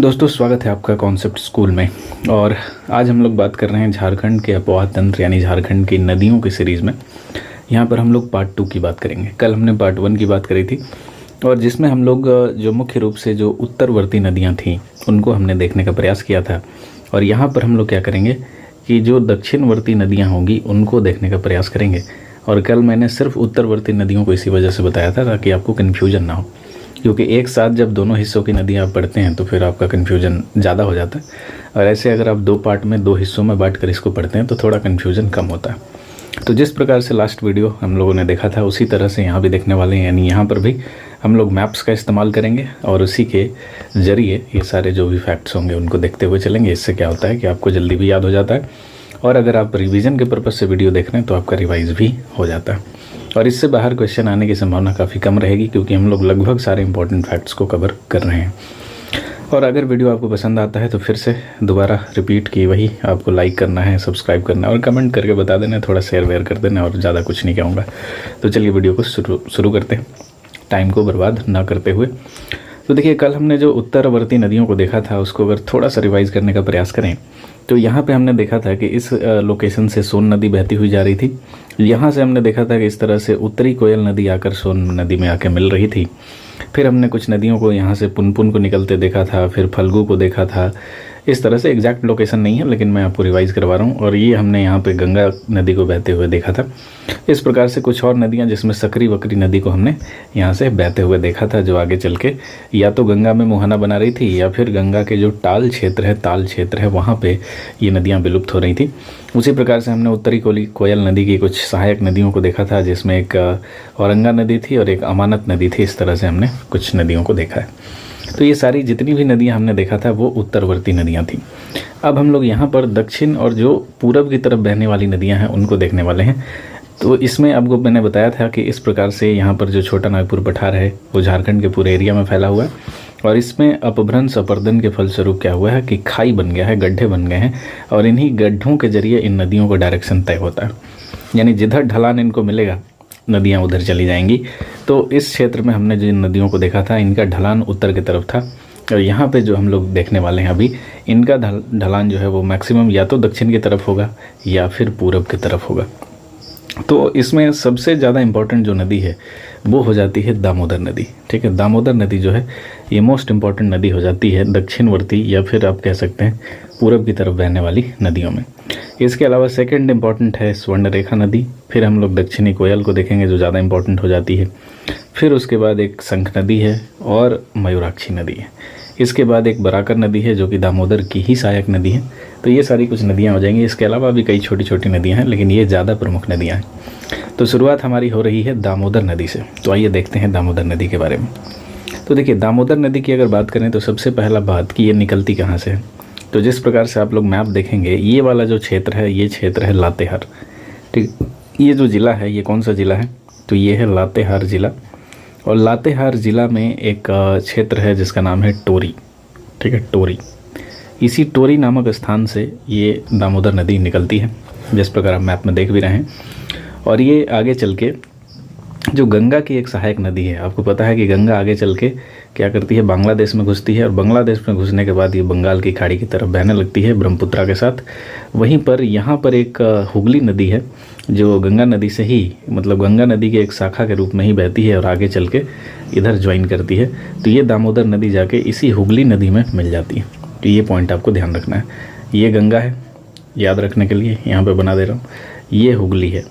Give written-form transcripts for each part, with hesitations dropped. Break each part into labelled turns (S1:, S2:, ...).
S1: दोस्तों, स्वागत है आपका कॉन्सेप्ट स्कूल में। और आज हम लोग बात कर रहे हैं झारखंड के अपवाह तंत्र यानी झारखंड की नदियों की सीरीज़ में। यहाँ पर हम लोग पार्ट 2 की बात करेंगे। कल हमने पार्ट 1 की बात करी थी और जिसमें हम लोग जो मुख्य रूप से जो उत्तरवर्ती नदियाँ थीं उनको हमने देखने का प्रयास किया था। और यहाँ पर हम लोग क्या करेंगे कि जो दक्षिणवर्ती नदियाँ होंगी उनको देखने का प्रयास करेंगे। और कल मैंने सिर्फ उत्तरवर्ती नदियों को इसी वजह से बताया था ताकि आपको कन्फ्यूजन ना हो, क्योंकि एक साथ जब दोनों हिस्सों की नदियाँ आप पढ़ते हैं तो फिर आपका कन्फ्यूजन ज़्यादा हो जाता है। और ऐसे अगर आप 2 पार्ट में 2 हिस्सों में बांट कर इसको पढ़ते हैं तो थोड़ा कन्फ्यूजन कम होता है। तो जिस प्रकार से लास्ट वीडियो हम लोगों ने देखा था उसी तरह से यहाँ भी देखने वाले हैं, यानी यहाँ पर भी हम लोग मैप्स का इस्तेमाल करेंगे और उसी के ज़रिए ये सारे जो भी फैक्ट्स होंगे उनको देखते हुए चलेंगे। इससे क्या होता है कि आपको जल्दी भी याद हो जाता है और अगर आप रिवीजन के पर्पज़ से वीडियो देख रहे हैं तो आपका रिवाइज भी हो जाता है और इससे बाहर क्वेश्चन आने की संभावना काफ़ी कम रहेगी, क्योंकि हम लोग लगभग सारे इंपॉर्टेंट फैक्ट्स को कवर कर रहे हैं। और अगर वीडियो आपको पसंद आता है तो फिर से दोबारा रिपीट की वही आपको लाइक करना है, सब्सक्राइब करना है और कमेंट करके बता देना, थोड़ा शेयर वेयर कर देना और ज़्यादा कुछ नहीं कहूँगा। तो चलिए वीडियो को शुरू करते हैं, टाइम को बर्बाद ना करते हुए। तो देखिए, कल हमने जो उत्तरवर्ती नदियों को देखा था उसको अगर थोड़ा सा रिवाइज़ करने का प्रयास करें तो यहाँ पे हमने देखा था कि इस लोकेशन से सोन नदी बहती हुई जा रही थी। यहाँ से हमने देखा था कि इस तरह से उत्तरी कोयल नदी आकर सोन नदी में आके मिल रही थी। फिर हमने कुछ नदियों को यहाँ से पुनपुन को निकलते देखा था, फिर फल्गु को देखा था। इस तरह से एग्जैक्ट लोकेशन नहीं है लेकिन मैं आपको रिवाइज़ करवा रहा हूँ। और ये हमने यहाँ पे गंगा नदी को बहते हुए देखा था। इस प्रकार से कुछ और नदियाँ जिसमें सकरी वकरी नदी को हमने यहाँ से बहते हुए देखा था, जो आगे चल के या तो गंगा में मुहाना बना रही थी या फिर गंगा के जो ताल क्षेत्र है वहाँ पे ये नदियाँ विलुप्त हो रही थी। उसी प्रकार से हमने उत्तरी कोयल नदी की कुछ सहायक नदियों को देखा था, जिसमें एक औरंगा नदी थी और एक अमानत नदी थी। इस तरह से हमने कुछ नदियों को देखा है। तो ये सारी जितनी भी नदियां हमने देखा था वो उत्तरवर्ती नदियां थी। अब हम लोग यहाँ पर दक्षिण और जो पूरब की तरफ बहने वाली नदियां हैं उनको देखने वाले हैं। तो इसमें आपको मैंने बताया था कि इस प्रकार से यहाँ पर जो छोटा नागपुर पठार है वो झारखंड के पूरे एरिया में फैला हुआ है और इसमें अपभ्रंश अपर्दन के फलस्वरूप क्या हुआ है कि खाई बन गया है, गड्ढे बन गए हैं और इन्हीं गड्ढों के जरिए इन नदियों का डायरेक्शन तय होता है, यानी जिधर ढलान इनको मिलेगा नदियाँ उधर चली जाएंगी। तो इस क्षेत्र में हमने जिन नदियों को देखा था इनका ढलान उत्तर की तरफ था और यहाँ पे जो हम लोग देखने वाले हैं अभी इनका ढलान जो है वो मैक्सिमम या तो दक्षिण की तरफ होगा या फिर पूरब की तरफ होगा। तो इसमें सबसे ज़्यादा इम्पोर्टेंट जो नदी है वो हो जाती है दामोदर नदी। ठीक है, दामोदर नदी जो है ये मोस्ट इम्पॉर्टेंट नदी हो जाती है दक्षिणवर्ती या फिर आप कह सकते हैं पूरब की तरफ बहने वाली नदियों में। इसके अलावा सेकंड इम्पॉर्टेंट है स्वर्णरेखा नदी। फिर हम लोग दक्षिणी कोयल को देखेंगे जो ज़्यादा इम्पॉर्टेंट हो जाती है। फिर उसके बाद एक शंख नदी है और मयूराक्षी नदी है। इसके बाद एक बराकर नदी है जो कि दामोदर की ही सहायक नदी है। तो ये सारी कुछ नदियाँ हो जाएंगी। इसके अलावा भी कई छोटी छोटी नदियाँ हैं लेकिन ये ज़्यादा प्रमुख नदियाँ हैं। तो शुरुआत हमारी हो रही है दामोदर नदी से। तो आइए देखते हैं दामोदर नदी के बारे में। तो देखिए, दामोदर नदी की अगर बात करें तो सबसे पहला बात कि ये निकलती कहाँ से है। तो जिस प्रकार से आप लोग मैप देखेंगे ये वाला जो क्षेत्र है ये क्षेत्र है लातेहार। ठीक, ये जो ज़िला है ये कौन सा ज़िला है तो ये है लातेहार ज़िला। और लातेहार ज़िला में एक क्षेत्र है जिसका नाम है टोरी। ठीक है, टोरी। इसी टोरी नामक स्थान से ये दामोदर नदी निकलती है, जिस प्रकार आप मैप में देख भी रहे हैं। और ये आगे चल के जो गंगा की एक सहायक नदी है, आपको पता है कि गंगा आगे चल के क्या करती है, बांग्लादेश में घुसती है और बांग्लादेश में घुसने के बाद ये बंगाल की खाड़ी की तरफ बहने लगती है ब्रह्मपुत्रा के साथ। वहीं पर यहाँ पर एक हुगली नदी है जो गंगा नदी से ही, मतलब गंगा नदी के एक शाखा के रूप में ही बहती है और आगे चल के इधर ज्वाइन करती है। तो ये दामोदर नदी जाके इसी हुगली नदी में मिल जाती है। तो ये पॉइंट आपको ध्यान रखना है। ये गंगा है, याद रखने के लिए यहाँ पर बना दे रहा हूँ। ये हुगली है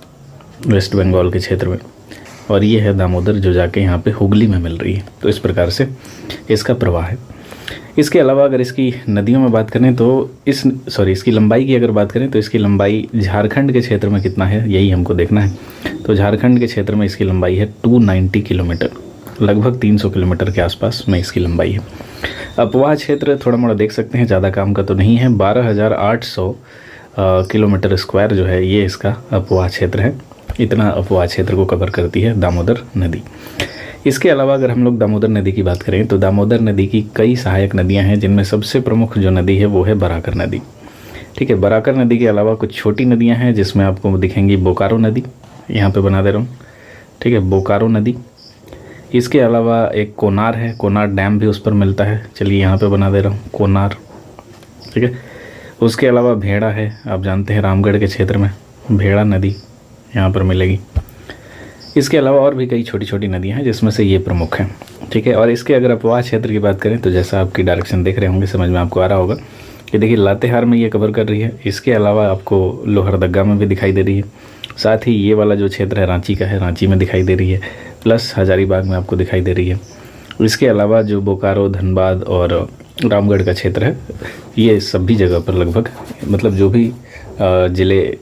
S1: वेस्ट बंगाल के क्षेत्र में और ये है दामोदर जो जाके यहाँ पे हुगली में मिल रही है। तो इस प्रकार से इसका प्रवाह है। इसके अलावा अगर इसकी नदियों में बात करें तो इसकी लंबाई की अगर बात करें तो इसकी लंबाई झारखंड के क्षेत्र में कितना है यही हमको देखना है। तो झारखंड के क्षेत्र में इसकी लंबाई है 290 किलोमीटर, लगभग 300 किलोमीटर के आसपास में इसकी लंबाई है। अपवाह क्षेत्र थोड़ा मोड़ा देख सकते हैं, ज़्यादा काम का तो नहीं है। 12,800 किलोमीटर स्क्वायर जो है ये इसका अपवाह क्षेत्र है। इतना अपवाह क्षेत्र को कवर करती है दामोदर नदी। इसके अलावा अगर हम लोग दामोदर नदी की बात करें तो दामोदर नदी की कई सहायक नदियां हैं, जिनमें सबसे प्रमुख जो नदी है वो है बराकर नदी। ठीक है, बराकर नदी के अलावा कुछ छोटी नदियां हैं जिसमें आपको दिखेंगी बोकारो नदी, यहाँ पे बना दे रहा हूँ। ठीक है, बोकारो नदी। इसके अलावा एक कोनार है, कोनार डैम भी उस पर मिलता है। चलिए यहाँ पे बना दे रहा हूँ कोनार, ठीक है। उसके अलावा भेड़ा है, आप जानते हैं रामगढ़ के क्षेत्र में भेड़ा नदी यहाँ पर मिलेगी। इसके अलावा और भी कई छोटी छोटी नदियाँ हैं जिसमें से ये प्रमुख हैं, ठीक है। और इसके अगर अपवाह क्षेत्र की बात करें तो जैसा आपकी डायरेक्शन देख रहे होंगे, समझ में आपको आ रहा होगा कि देखिए लातेहार में ये कवर कर रही है। इसके अलावा आपको लोहरदगा में भी दिखाई दे रही है। साथ ही ये वाला जो क्षेत्र है रांची का है, रांची में दिखाई दे रही है, प्लस हजारीबाग में आपको दिखाई दे रही है। इसके अलावा जो बोकारो, धनबाद और रामगढ़ का क्षेत्र है, ये सभी जगह पर लगभग मतलब जो भी ज़िले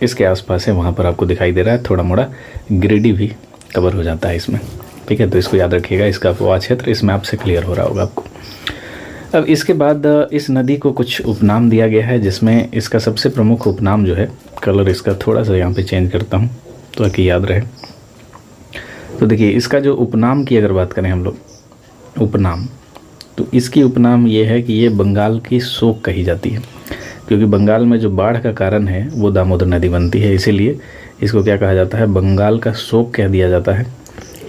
S1: इसके आसपास है वहाँ पर आपको दिखाई दे रहा है। थोड़ा मोड़ा गिरिडीह भी कवर हो जाता है इसमें, ठीक है। तो इसको याद रखिएगा, इसका अपवाह क्षेत्र इस मैप से क्लियर हो रहा होगा आपको। अब इसके बाद इस नदी को कुछ उपनाम दिया गया है, जिसमें इसका सबसे प्रमुख उपनाम जो है, कलर इसका थोड़ा सा यहाँ पे चेंज करता हूँ ताकि याद रहे। तो देखिए इसका जो उपनाम की अगर बात करें हम लोग, उपनाम, तो इसकी उपनाम ये है कि ये बंगाल की शोक कही जाती है, क्योंकि बंगाल में जो बाढ़ का कारण है वो दामोदर नदी बनती है, इसीलिए इसको क्या कहा जाता है, बंगाल का शोक कह दिया जाता है।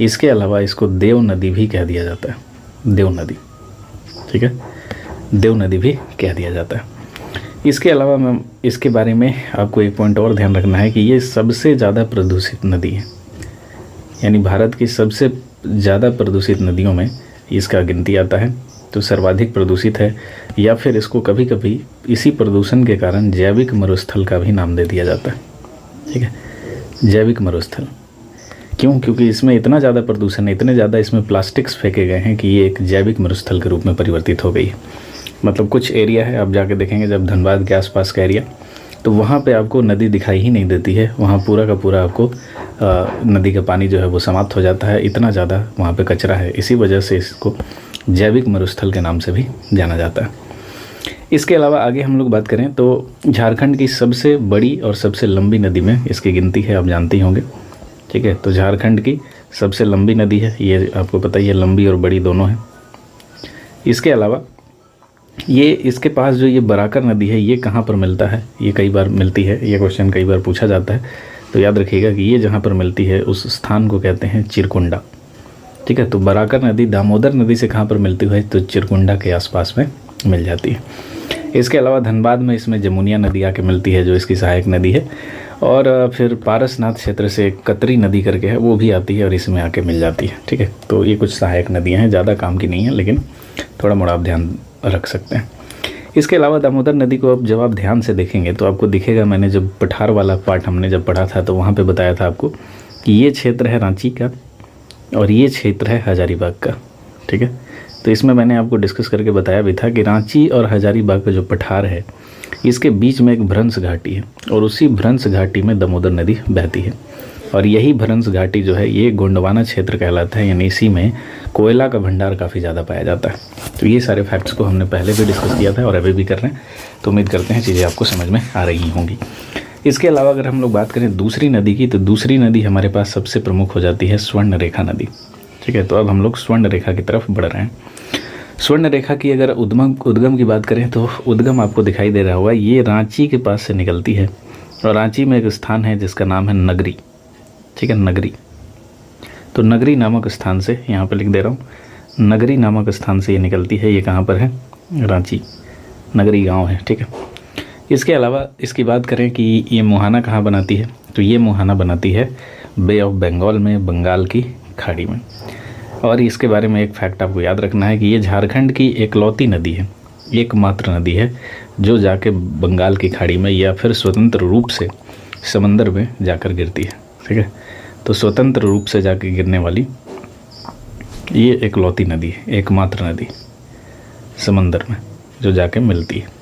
S1: इसके अलावा इसको देव नदी भी कह दिया जाता है, देव नदी, ठीक है, देव नदी भी कह दिया जाता है। इसके अलावा मैं इसके बारे में आपको एक पॉइंट और ध्यान रखना है कि ये सबसे ज़्यादा प्रदूषित नदी है, यानी भारत की सबसे ज़्यादा प्रदूषित नदियों में इसका गिनती आता है। तो सर्वाधिक प्रदूषित है, या फिर इसको कभी कभी इसी प्रदूषण के कारण जैविक मरुस्थल का भी नाम दे दिया जाता है, ठीक है, जैविक मरुस्थल। क्यों? क्योंकि इसमें इतना ज़्यादा प्रदूषण है, इतने ज़्यादा इसमें प्लास्टिक्स फेंके गए हैं कि ये एक जैविक मरुस्थल के रूप में परिवर्तित हो गई है। मतलब कुछ एरिया है, आप जाके देखेंगे जब धनबाद के आसपास का एरिया, तो वहाँ पे आपको नदी दिखाई ही नहीं देती है, वहाँ पूरा का पूरा आपको नदी का पानी जो है वो समाप्त हो जाता है, इतना ज़्यादा वहाँ पे कचरा है। इसी वजह से इसको जैविक मरुस्थल के नाम से भी जाना जाता है। इसके अलावा आगे हम लोग बात करें तो झारखंड की सबसे बड़ी और सबसे लंबी नदी में इसकी गिनती है, आप जानते ही होंगे, ठीक है। तो झारखंड की सबसे लंबी नदी है, ये आपको पता ही है, लंबी और बड़ी दोनों है। इसके अलावा ये इसके पास जो ये बराकर नदी है, ये कहाँ पर मिलता है, ये कई बार मिलती है, ये क्वेश्चन कई बार पूछा जाता है। तो याद रखिएगा कि ये जहाँ पर मिलती है उस स्थान को कहते हैं चिरकुंडा, ठीक है। तो बराकर नदी दामोदर नदी से कहाँ पर मिलती है, तो चिरकुंडा के आसपास में मिल जाती है। इसके अलावा धनबाद में इसमें जमुनिया नदी आके मिलती है, जो इसकी सहायक नदी है। और फिर पारसनाथ क्षेत्र से कतरी नदी करके है, वो भी आती है और इसमें आके मिल जाती है, ठीक है। तो ये कुछ सहायक नदियाँ हैं, ज़्यादा काम की नहीं है, लेकिन थोड़ा मोड़ा आप ध्यान रख सकते हैं। इसके अलावा दामोदर नदी को अब जब आप ध्यान से देखेंगे तो आपको दिखेगा, मैंने जब पठार वाला पार्ट हमने जब पढ़ा था तो वहाँ पे बताया था आपको कि ये क्षेत्र है रांची का और ये क्षेत्र है हजारीबाग का, ठीक है। तो इसमें मैंने आपको डिस्कस करके बताया भी था कि रांची और हजारीबाग का जो पठार है, इसके बीच में एक भ्रंश घाटी है और उसी भ्रंश घाटी में दामोदर नदी बहती है। और यही भ्रंश घाटी जो है ये गोंडवाना क्षेत्र कहलाता है, यानी इसी में कोयला का भंडार काफ़ी ज़्यादा पाया जाता है। तो ये सारे फैक्ट्स को हमने पहले भी डिस्कस किया था और अभी भी कर रहे हैं, तो उम्मीद करते हैं चीज़ें आपको समझ में आ रही होंगी। इसके अलावा अगर हम लोग बात करें दूसरी नदी की, तो दूसरी नदी हमारे पास सबसे प्रमुख हो जाती है स्वर्ण रेखा नदी, ठीक है। तो अब हम लोग स्वर्ण रेखा की तरफ बढ़ रहे हैं। स्वर्ण रेखा की अगर उद्गम की बात करें तो उद्गम आपको दिखाई दे रहा होगा, ये रांची के पास से निकलती है और रांची में एक स्थान है जिसका नाम है नगरी, ठीक है, नगरी। तो नगरी नामक स्थान से, यहाँ पर लिख दे रहा हूँ, नगरी नामक स्थान से ये निकलती है। ये कहाँ पर है, रांची, नगरी गांव है, ठीक है। इसके अलावा इसकी बात करें कि ये मुहाना कहाँ बनाती है, तो ये मुहाना बनाती है बे ऑफ बंगाल में, बंगाल की खाड़ी में। और इसके बारे में एक फैक्ट आपको याद रखना है कि ये झारखंड की एकलौती नदी है, एकमात्र नदी है जो जाके बंगाल की खाड़ी में या फिर स्वतंत्र रूप से समंदर में जाकर गिरती है, ठीक है। तो स्वतंत्र रूप से जाके गिरने वाली ये एकलौती नदी है, एकमात्र नदी समंदर में जो जाके मिलती है।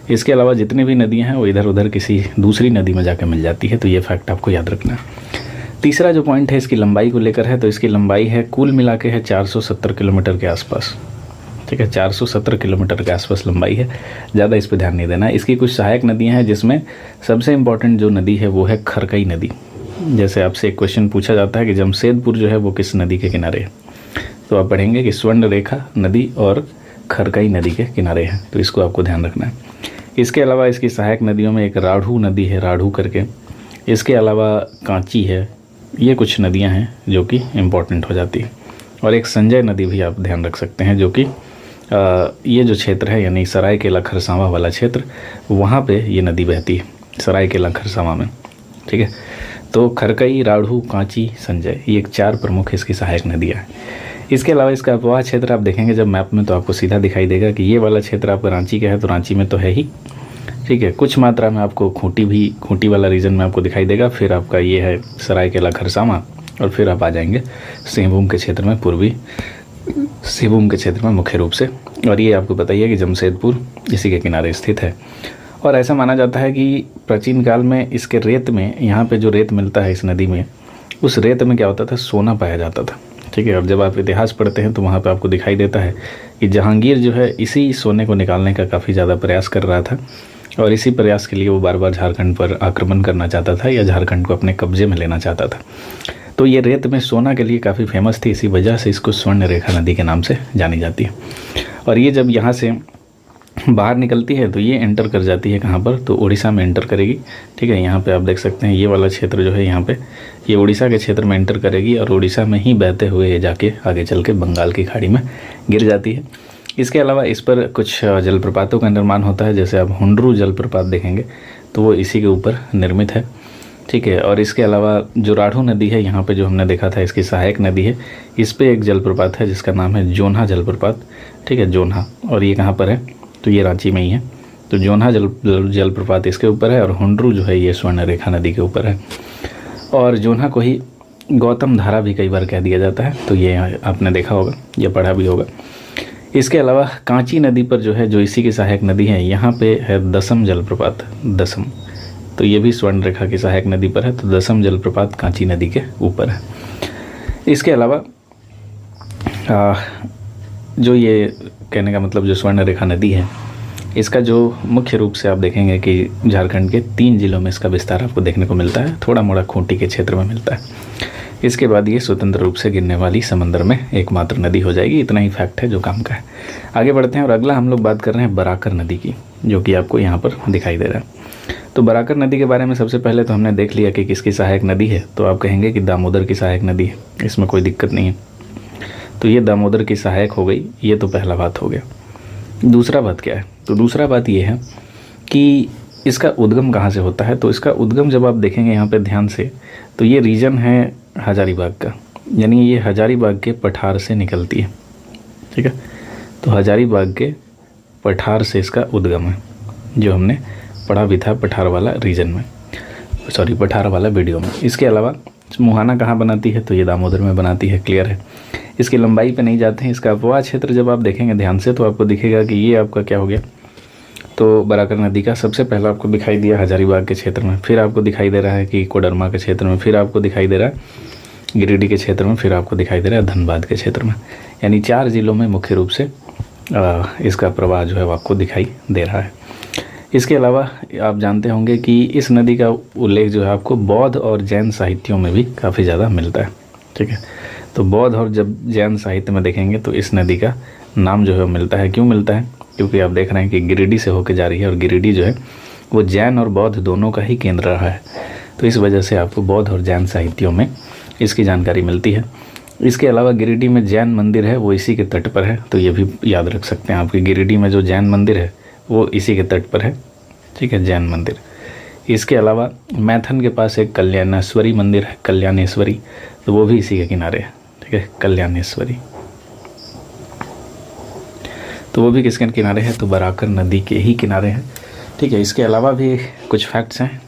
S1: इसके अलावा जितनी भी नदियां हैं वो इधर उधर किसी दूसरी नदी में जाके मिल जाती है, तो ये फैक्ट आपको याद रखना है। तीसरा जो पॉइंट है इसकी लंबाई को लेकर है, तो इसकी लंबाई है कुल मिला के है 470 किलोमीटर के आसपास, ठीक है, 470 किलोमीटर के आसपास लंबाई है, ज़्यादा इस पर ध्यान नहीं देना है। इसकी कुछ सहायक नदियाँ हैं जिसमें सबसे इम्पॉर्टेंट जो नदी है वो है खरकई नदी। जैसे आपसे एक क्वेश्चन पूछा जाता है कि जमशेदपुर जो है वो किस नदी के किनारे है, तो आप पढ़ेंगे कि स्वर्ण रेखा नदी और खरकई नदी के किनारे है, तो इसको आपको ध्यान रखना है। इसके अलावा इसकी सहायक नदियों में एक राढ़ू नदी है, राढ़ू करके। इसके अलावा कांची है, ये कुछ नदियां हैं जो कि इम्पोर्टेंट हो जाती है। और एक संजय नदी भी आप ध्यान रख सकते हैं, जो कि ये जो क्षेत्र है यानी सरायकेला खरसावां वाला क्षेत्र, वहाँ पे ये नदी बहती है, सरायकेला खरसावां में। ठीक है, तो खरकई, राढ़ू, कांची, संजय, ये 4 प्रमुख इसकी सहायक नदियाँ हैं। इसके अलावा इसका अपवाह क्षेत्र आप देखेंगे जब मैप में तो आपको सीधा दिखाई देगा कि ये वाला क्षेत्र आपका रांची का है, तो रांची में तो है ही। ठीक है, कुछ मात्रा में आपको खूंटी वाला रीजन में आपको दिखाई देगा, फिर आपका ये है सरायकेला खरसावां, और फिर आप आ जाएंगे सिंहभूम के क्षेत्र में, पूर्वी सिंहभूम के क्षेत्र में मुख्य रूप से। और ये आपको बताइए कि जमशेदपुर इसी के किनारे स्थित है। और ऐसा माना जाता है कि प्राचीन काल में इसके रेत में, यहाँ पे जो रेत मिलता है इस नदी में, उस रेत में क्या होता था, सोना पाया जाता था। ठीक है, और जब आप इतिहास पढ़ते हैं तो वहाँ पे आपको दिखाई देता है कि जहांगीर जो है इसी सोने को निकालने का काफ़ी ज़्यादा प्रयास कर रहा था, और इसी प्रयास के लिए वो बार बार झारखंड पर आक्रमण करना चाहता था या झारखंड को अपने कब्जे में लेना चाहता था। तो ये रेत में सोना के लिए काफ़ी फेमस थी, इसी वजह से इसको स्वर्ण रेखा नदी के नाम से जानी जाती है। और ये जब यहाँ से बाहर निकलती है तो ये एंटर कर जाती है कहाँ पर, तो उड़ीसा में एंटर करेगी। ठीक है, यहाँ पे आप देख सकते हैं ये वाला क्षेत्र जो है, यहाँ पे ये उड़ीसा के क्षेत्र में एंटर करेगी, और उड़ीसा में ही बहते हुए ये जाके आगे चल के बंगाल की खाड़ी में गिर जाती है। इसके अलावा इस पर कुछ जलप्रपातों का निर्माण होता है, जैसे आप हुंडरू जलप्रपात देखेंगे तो वो इसी के ऊपर निर्मित है। ठीक है, और इसके अलावा जो राढ़ू नदी है यहाँ पे जो हमने देखा था इसकी सहायक नदी है, इस पे एक जलप्रपात है जिसका नाम है जोन्हा जलप्रपात। ठीक है, जोन्हा, और ये कहाँ पर है, तो ये रांची में ही है। तो जोन्हा जलप्रपात इसके ऊपर है, और हुंडरू जो है ये स्वर्ण रेखा नदी के ऊपर है। और जोन्हा को ही गौतम धारा भी कई बार कह दिया जाता है, तो ये आपने देखा होगा या पढ़ा भी होगा। इसके अलावा कांची नदी पर जो है, जो इसी की सहायक नदी है, यहाँ पे है दसम जलप्रपात, दसम, तो ये भी स्वर्ण रेखा की सहायक नदी पर है, तो दसम जलप्रपात कांची नदी के ऊपर है। इसके अलावा जो ये कहने का मतलब जो स्वर्ण रेखा नदी है, इसका जो मुख्य रूप से आप देखेंगे कि झारखंड के 3 जिलों में इसका विस्तार आपको देखने को मिलता है, थोड़ा मोड़ा खूंटी के क्षेत्र में मिलता है। इसके बाद ये स्वतंत्र रूप से गिरने वाली समंदर में एकमात्र नदी हो जाएगी। इतना ही फैक्ट है जो काम का है। आगे बढ़ते हैं और अगला हम लोग बात कर रहे हैं बराकर नदी की, जो कि आपको यहाँ पर दिखाई दे रहा है। तो बराकर नदी के बारे में सबसे पहले तो हमने देख लिया कि किसकी सहायक नदी है, तो आप कहेंगे कि दामोदर की सहायक नदी है, इसमें कोई दिक्कत नहीं है। तो ये दामोदर की सहायक हो गई, ये तो पहला बात हो गया। दूसरा बात क्या है, तो दूसरा बात ये है कि इसका उद्गम कहाँ से होता है। तो इसका उद्गम जब आप देखेंगे यहाँ पे ध्यान से, तो ये रीजन है हजारीबाग का, यानी ये हजारीबाग के पठार से निकलती है। ठीक है, तो हजारीबाग के पठार से इसका उद्गम है, जो हमने पढ़ा भी था पठार वाला रीजन में, सॉरी पठार वाला वीडियो में। इसके अलावा मुहाना कहाँ बनाती है, तो ये दामोदर में बनाती है, क्लियर है। इसकी लंबाई पे नहीं जाते हैं। इसका अपवाह क्षेत्र जब आप देखेंगे ध्यान से तो आपको दिखेगा कि ये आपका क्या हो गया, तो बराकर नदी का सबसे पहला आपको दिखाई दिया हजारीबाग के क्षेत्र में, फिर आपको दिखाई दे रहा है कि कोडरमा के क्षेत्र में, फिर आपको दिखाई दे रहा है गिरिडीह के क्षेत्र में, फिर आपको दिखाई दे रहा है धनबाद के क्षेत्र में। यानी 4 जिलों में मुख्य रूप से इसका प्रवाह जो है आपको दिखाई दे रहा है। इसके अलावा आप जानते होंगे कि इस नदी का उल्लेख जो है आपको बौद्ध और जैन साहित्यों में भी काफ़ी ज़्यादा मिलता है। ठीक है, तो बौद्ध और जब जैन साहित्य में देखेंगे तो इस नदी का नाम जो है मिलता है। क्यों मिलता है, क्योंकि आप देख रहे हैं कि गिरिडीह से होकर जा रही है, और गिरिडीह जो है वो जैन और बौद्ध दोनों का ही केंद्र रहा है, तो इस वजह से आपको बौद्ध और जैन साहित्यों में इसकी जानकारी मिलती है। इसके अलावा गिरिडीह में जैन मंदिर है, वो इसी के तट पर है, तो ये भी याद रख सकते हैं आपके गिरिडीह में जो जैन मंदिर है वो इसी के तट पर है। ठीक है, जैन मंदिर। इसके अलावा मैथन के पास एक कल्याणेश्वरी मंदिर है, कल्याणेश्वरी, तो वो भी इसी के किनारे है। ठीक है, कल्याणेश्वरी, तो वो भी किसके किनारे है, तो बराकर नदी के ही किनारे हैं। ठीक है, इसके अलावा भी कुछ फैक्ट्स हैं।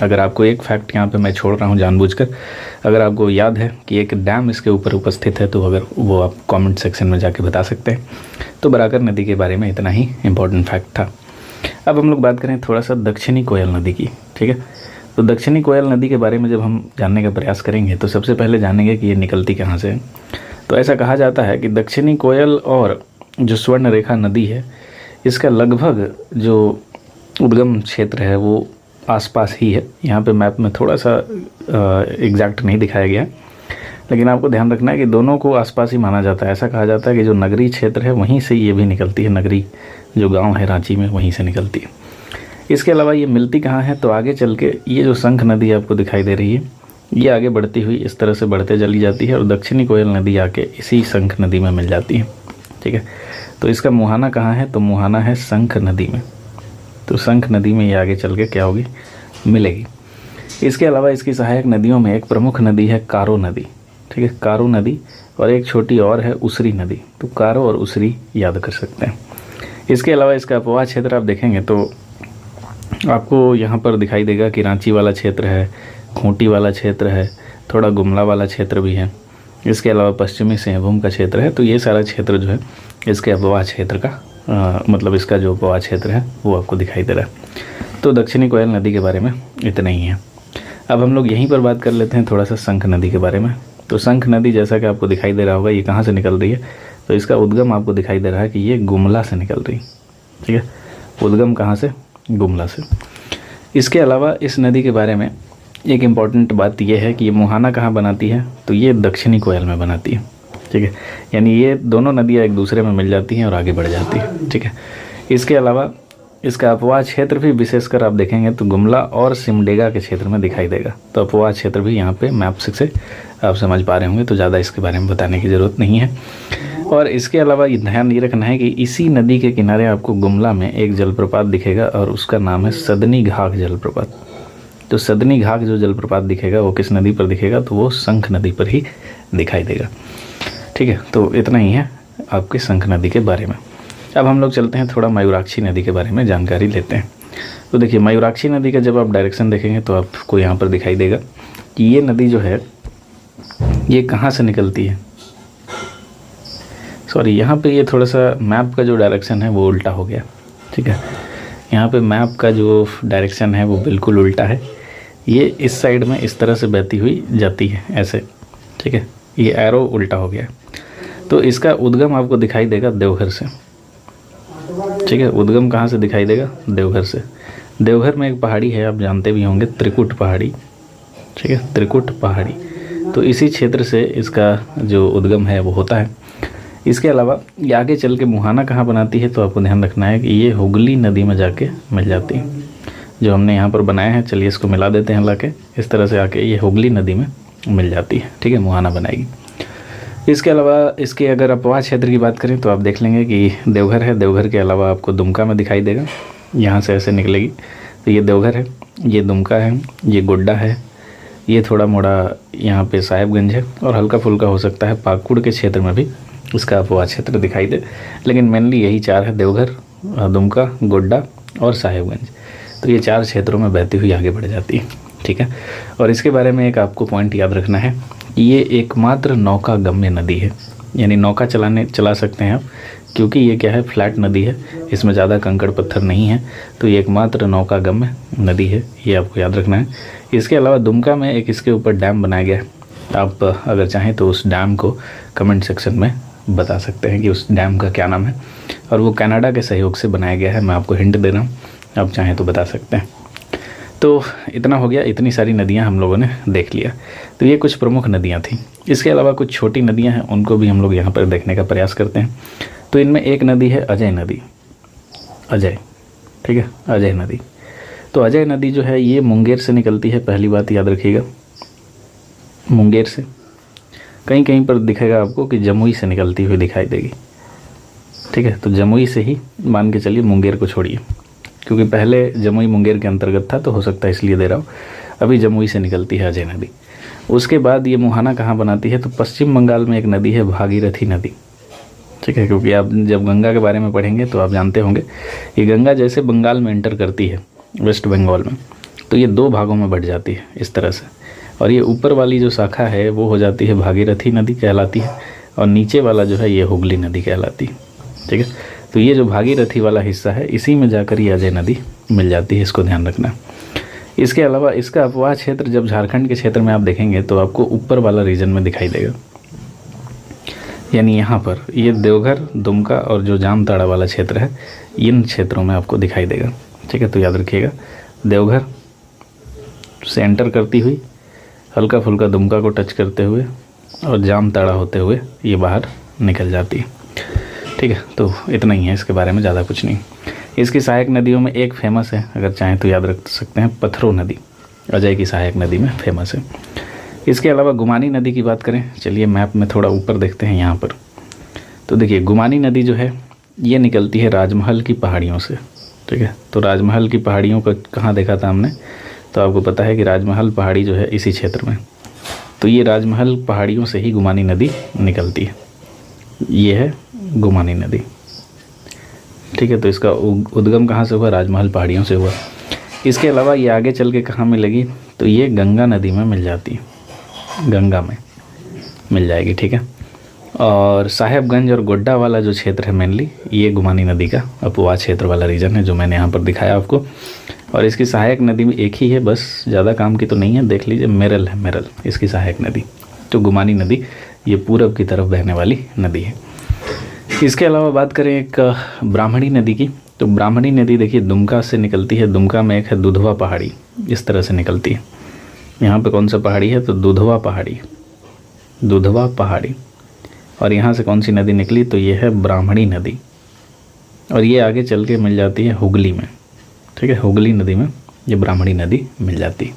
S1: अगर आपको एक फैक्ट यहाँ पे मैं छोड़ रहा हूँ जानबूझकर, अगर आपको याद है कि एक डैम इसके ऊपर उपस्थित है, तो अगर वो आप कमेंट सेक्शन में जाके बता सकते हैं। तो बराकर नदी के बारे में इतना ही इम्पोर्टेंट फैक्ट था। अब हम लोग बात करें थोड़ा सा दक्षिणी कोयल नदी की। ठीक है, तो दक्षिणी कोयल नदी के बारे में जब हम जानने का प्रयास करेंगे तो सबसे पहले जानेंगे कि ये निकलती कहाँ से है। तो ऐसा कहा जाता है कि दक्षिणी कोयल और जो स्वर्ण रेखा नदी है, इसका लगभग जो उद्गम क्षेत्र है वो आसपास ही है। यहाँ पे मैप में थोड़ा सा एग्जैक्ट नहीं दिखाया गया, लेकिन आपको ध्यान रखना है कि दोनों को आसपास ही माना जाता है। ऐसा कहा जाता है कि जो नगरी क्षेत्र है वहीं से ये भी निकलती है, नगरी जो गांव है रांची में वहीं से निकलती है। इसके अलावा ये मिलती कहाँ है, तो आगे चल के ये जो शंख नदी आपको दिखाई दे रही है, ये आगे बढ़ती हुई इस तरह से बढ़ते चली जाती है और दक्षिणी कोयल नदी आके इसी शंख नदी में मिल जाती है। ठीक है, तो इसका मुहाना कहाँ है? तो मुहाना है शंख नदी में। तो शंख नदी में ये आगे चल के क्या होगी? मिलेगी। इसके अलावा इसकी सहायक नदियों में एक प्रमुख नदी है कारो नदी। ठीक है, कारो नदी, और एक छोटी और है उसरी नदी। तो कारो और उसरी याद कर सकते हैं। इसके अलावा इसका अपवाह क्षेत्र आप देखेंगे तो आपको यहाँ पर दिखाई देगा कि रांची वाला क्षेत्र है, खूंटी वाला क्षेत्र है, थोड़ा गुमला वाला क्षेत्र भी है। इसके अलावा पश्चिमी सिंहभूम का क्षेत्र है। तो ये सारा क्षेत्र जो है इसके अपवाह क्षेत्र का मतलब इसका जो अपवाह क्षेत्र है वो आपको दिखाई दे रहा है। तो दक्षिणी कोयल नदी के बारे में इतना ही है। अब हम लोग यहीं पर बात कर लेते हैं थोड़ा सा शंख नदी के बारे में। तो शंख नदी जैसा कि आपको दिखाई दे रहा होगा, ये कहाँ से निकल रही है? तो इसका उद्गम आपको दिखाई दे रहा है कि ये गुमला से निकल रही। ठीक है, उद्गम कहाँ से? गुमला से। इसके अलावा इस नदी के बारे में एक इम्पॉर्टेंट बात यह है कि ये मुहाना कहाँ बनाती है? तो ये दक्षिणी कोयल में बनाती है। ठीक है, यानी ये दोनों नदियाँ एक दूसरे में मिल जाती हैं और आगे बढ़ जाती है। ठीक है, इसके अलावा इसका अपवाह क्षेत्र भी विशेषकर आप देखेंगे तो गुमला और सिमडेगा के क्षेत्र में दिखाई देगा। तो अपवाह क्षेत्र भी यहाँ पे मैप से आप समझ पा रहे होंगे, तो ज़्यादा इसके बारे में बताने की ज़रूरत नहीं है। और इसके अलावा ध्यान ये रखना है कि इसी नदी के किनारे आपको गुमला में एक जलप्रपात दिखेगा और उसका नाम है सदनी घाघ जलप्रपात। तो सदनी घाघ जो जलप्रपात दिखेगा वो किस नदी पर दिखेगा? तो वो शंख नदी पर ही दिखाई देगा। ठीक है, तो इतना ही है आपके शंख नदी के बारे में। अब हम लोग चलते हैं थोड़ा मयूराक्षी नदी के बारे में जानकारी लेते हैं। तो देखिए, मयूराक्षी नदी का जब आप डायरेक्शन देखेंगे तो आपको यहाँ पर दिखाई देगा कि ये नदी जो है ये कहाँ से निकलती है। सॉरी, यहाँ पे ये थोड़ा सा मैप का जो डायरेक्शन है वो उल्टा हो गया। ठीक है, यहाँ पे मैप का जो डायरेक्शन है वो बिल्कुल उल्टा है। ये इस साइड में इस तरह से बहती हुई जाती है ऐसे। ठीक है, ये एरो उल्टा हो गया। तो इसका उद्गम आपको दिखाई देगा देवघर से। ठीक है, उद्गम कहाँ से दिखाई देगा? देवघर से। देवघर में एक पहाड़ी है, आप जानते भी होंगे, त्रिकुट पहाड़ी। ठीक है, त्रिकुट पहाड़ी। तो इसी क्षेत्र से इसका जो उद्गम है वो होता है। इसके अलावा ये आगे चल के मुहाना कहाँ बनाती है? तो आपको ध्यान रखना है कि ये हुगली नदी में जाके मिल जाती है। जो हमने यहाँ पर बनाया है, चलिए इसको मिला देते हैं लाके। इस तरह से आके ये हुगली नदी में मिल जाती है। ठीक है, मुहाना बनाएगी। इसके अलावा इसके अगर अपवाह क्षेत्र की बात करें तो आप देख लेंगे कि देवघर है। देवघर के अलावा आपको दुमका में दिखाई देगा, यहाँ से ऐसे निकलेगी। तो ये देवघर है, ये दुमका है, ये गोड्डा है, ये थोड़ा मोड़ा यहाँ पे साहेबगंज है, और हल्का फुल्का हो सकता है पाकुड़ के क्षेत्र में भी इसका अपवाह क्षेत्र दिखाई दे। लेकिन मेनली यही चार है, देवघर, दुमका, गोड्डा और साहेबगंज। तो ये चार क्षेत्रों में बहती हुई आगे बढ़ जाती है। ठीक है, और इसके बारे में एक आपको पॉइंट याद रखना है, ये एकमात्र नौका गम्य नदी है। यानी नौका चला सकते हैं आप, क्योंकि ये क्या है, फ्लैट नदी है, इसमें ज़्यादा कंकड़ पत्थर नहीं है। तो ये एकमात्र नौका गम्य नदी है, ये आपको याद रखना है। इसके अलावा दुमका में एक इसके ऊपर डैम बनाया गया है। आप अगर चाहें तो उस डैम को कमेंट सेक्शन में बता सकते हैं कि उस डैम का क्या नाम है, और वो कनाडा के सहयोग से बनाया गया है। मैं आपको हिंट दे रहा हूँ, आप चाहें तो बता सकते हैं। तो इतना हो गया, इतनी सारी नदियाँ हम लोगों ने देख लिया। तो ये कुछ प्रमुख नदियाँ थी। इसके अलावा कुछ छोटी नदियाँ हैं, उनको भी हम लोग यहाँ पर देखने का प्रयास करते हैं। तो इनमें एक नदी है अजय नदी, अजय। ठीक है, अजय नदी। तो अजय नदी जो है ये मुंगेर से निकलती है, पहली बात याद रखिएगा, मुंगेर से। कहीं कहीं पर दिखेगा आपको कि जमुई से निकलती हुई दिखाई देगी। ठीक है, तो जमुई से ही मान के चलिए, मुंगेर को छोड़िए, क्योंकि पहले जमुई मुंगेर के अंतर्गत था तो हो सकता है इसलिए दे रहा हूँ। अभी जमुई से निकलती है अजय नदी। उसके बाद ये मुहाना कहाँ बनाती है? तो पश्चिम बंगाल में एक नदी है भागीरथी नदी। ठीक है, क्योंकि आप जब गंगा के बारे में पढ़ेंगे तो आप जानते होंगे ये गंगा जैसे बंगाल में एंटर करती है, वेस्ट बंगाल में, तो ये दो भागों में बढ़ जाती है इस तरह से। और ये ऊपर वाली जो शाखा है वो हो जाती है भागीरथी नदी कहलाती है, और नीचे वाला जो है ये हुगली नदी कहलाती है। ठीक है, तो ये जो भागीरथी वाला हिस्सा है इसी में जाकर ये अजय नदी मिल जाती है, इसको ध्यान रखना। इसके अलावा इसका अपवाह क्षेत्र जब झारखंड के क्षेत्र में आप देखेंगे तो आपको ऊपर वाला रीजन में दिखाई देगा। यानी यहाँ पर ये देवघर, दुमका और जो जामताड़ा वाला क्षेत्र है, इन क्षेत्रों में आपको दिखाई देगा। ठीक है, तो याद रखिएगा, देवघर से एंटर करती हुई हल्का फुल्का दुमका को टच करते हुए और जामताड़ा होते हुए ये बाहर निकल जाती है। ठीक है, तो इतना ही है, इसके बारे में ज़्यादा कुछ नहीं। इसकी सहायक नदियों में एक फेमस है, अगर चाहें तो याद रख सकते हैं, पथरो नदी अजय की सहायक नदी में फेमस है। इसके अलावा गुमानी नदी की बात करें, चलिए मैप में थोड़ा ऊपर देखते हैं यहाँ पर। तो देखिए गुमानी नदी जो है ये निकलती है राजमहल की पहाड़ियों से, ठीक है। तो राजमहल की पहाड़ियों को कहाँ देखा था हमने, तो आपको पता है कि राजमहल पहाड़ी जो है इसी क्षेत्र में, तो ये राजमहल पहाड़ियों से ही गुमानी नदी निकलती है। ये है गुमानी नदी, ठीक है। तो इसका उद्गम कहाँ से हुआ, राजमहल पहाड़ियों से हुआ। इसके अलावा ये आगे चल के कहाँ मिलेगी, तो ये गंगा नदी में मिल जाती है, गंगा में मिल जाएगी, ठीक है। और साहेबगंज और गोड्डा वाला जो क्षेत्र है मेनली ये गुमानी नदी का अपवाह क्षेत्र वाला रीजन है जो मैंने यहाँ पर दिखाया आपको। और इसकी सहायक नदी में एक ही है, बस ज़्यादा काम की तो नहीं है, देख लीजिए मेरल है, मेरल इसकी सहायक नदी। तो गुमानी नदी ये पूरब की तरफ बहने वाली नदी है। इसके अलावा बात करें एक ब्राह्मणी नदी की, तो ब्राह्मणी नदी देखिए दुमका से निकलती है। दुमका में एक है दुधवा पहाड़ी, इस तरह से निकलती है। यहाँ पे कौन सा पहाड़ी है, तो दुधवा पहाड़ी, दुधवा पहाड़ी। और यहाँ से कौन सी नदी निकली, तो ये है ब्राह्मणी नदी। और ये आगे चल के मिल जाती है हुगली में, ठीक है। हुगली नदी में ये ब्राह्मणी नदी मिल जाती है।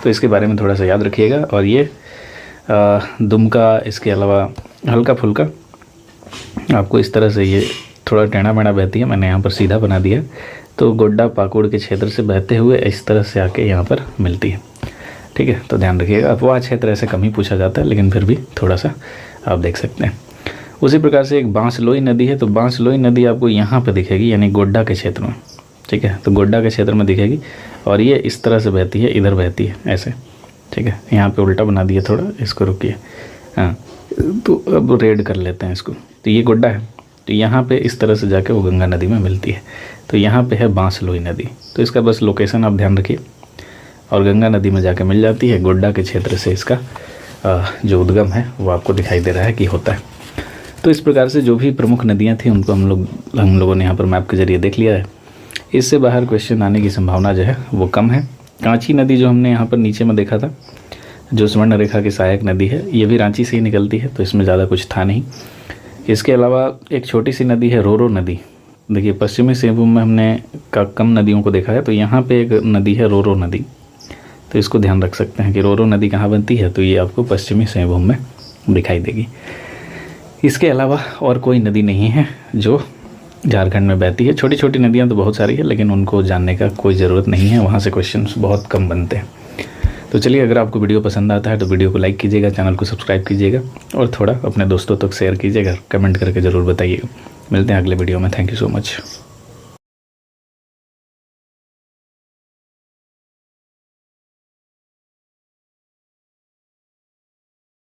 S1: तो इसके बारे में थोड़ा सा याद रखिएगा। और ये दुमका, इसके अलावा हल्का फुल्का आपको इस तरह से ये थोड़ा टेढ़ा मेढ़ा बहती है, मैंने यहाँ पर सीधा बना दिया। तो गोड्डा पाकुड़ के क्षेत्र से बहते हुए इस तरह से आके यहाँ पर मिलती है, ठीक है। तो ध्यान रखिएगा, अपवाह क्षेत्र ऐसे कम ही पूछा जाता है, लेकिन फिर भी थोड़ा सा आप देख सकते हैं। उसी प्रकार से एक बांसलोई नदी है, तो बांसलोई नदी आपको यहाँ पे दिखेगी, यानी गोड्डा के क्षेत्र में, ठीक है। तो गोड्डा के क्षेत्र में दिखेगी और ये इस तरह से बहती है, इधर बहती है ऐसे, ठीक है। यहाँ पे उल्टा बना दिया थोड़ा, इसको रुकिए, हाँ। तो अब रेड कर लेते हैं इसको। तो ये गोड्डा है, तो यहाँ पे इस तरह से जाके वो गंगा नदी में मिलती है। तो यहाँ पे है बांसलोई नदी, तो इसका बस लोकेशन आप ध्यान रखिए। और गंगा नदी में जाके मिल जाती है, गोड्डा के क्षेत्र से इसका जो उद्गम है वो आपको दिखाई दे रहा है कि होता है। तो इस प्रकार से जो भी प्रमुख नदियाँ थी उनको हम लोगों ने यहाँ पर मैप के जरिए देख लिया है। इससे बाहर क्वेश्चन आने की संभावना जो है वो कम है। कांची नदी जो हमने यहाँ पर नीचे में देखा था, जो स्वर्ण रेखा की सहायक नदी है, ये भी रांची से ही निकलती है, तो इसमें ज़्यादा कुछ था नहीं। इसके अलावा एक छोटी सी नदी है रोरो नदी। देखिए पश्चिमी सिंहभूम में हमने कम नदियों को देखा है, तो यहाँ पे एक नदी है रोरो नदी, तो इसको ध्यान रख सकते हैं कि रोरो नदी कहाँ बनती है, तो ये आपको पश्चिमी सिंहभूम में दिखाई देगी। इसके अलावा और कोई नदी नहीं है जो झारखंड में बहती है। छोटी छोटी नदियाँ तो बहुत सारी है, लेकिन उनको जानने का कोई ज़रूरत नहीं है, वहाँ से क्वेश्चंस बहुत कम बनते हैं। तो चलिए, अगर आपको वीडियो पसंद आता है तो वीडियो को लाइक कीजिएगा, चैनल को सब्सक्राइब कीजिएगा और थोड़ा अपने दोस्तों तक शेयर कीजिएगा, कमेंट करके ज़रूर बताइएगा। मिलते हैं अगले वीडियो में। Thank you so much.